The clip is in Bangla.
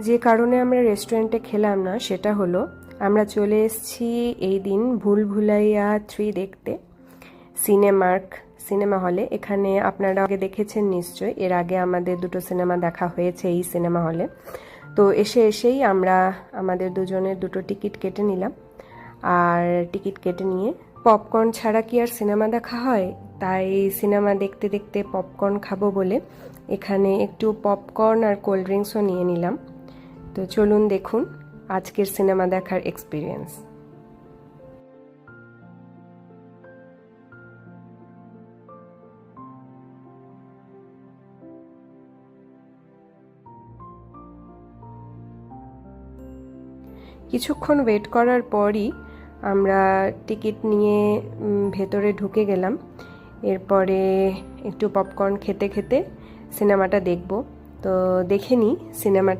যে কারণে আমরা রেস্টুরেন্টে খেলাম না সেটা হলো আমরা চলে এসেছি এই দিন ভুল ভুলাইয়া 3 দেখতে সিনেমা হলে। এখানে আপনারা আগে দেখেছেন নিশ্চয়ই, এর আগে আমাদের দুটো সিনেমা দেখা হয়েছে এই সিনেমা হলে। তো এসেই আমরা আমাদের দুজনের দুটো টিকিট কেটে নিলাম। আর টিকিট কেটে নিয়ে পপকর্ন ছাড়া কি আর সিনেমা দেখা হয়, তাই সিনেমা দেখতে দেখতে পপকর্ন খাবো বলে এখানে একটু পপকর্ন আর কোল্ড ড্রিঙ্কসও নিয়ে নিলাম। তো চলুন দেখুন আজকের সিনেমা দেখার এক্সপিরিয়েন্স। কিছুক্ষণ ওয়েট করার পরই আমরা টিকিট নিয়ে ভেতরে ঢুকে গেলাম। এরপরে একটু পপকর্ন খেতে খেতে সিনেমাটা দেখব। তো দেখে নিই সিনেমাটা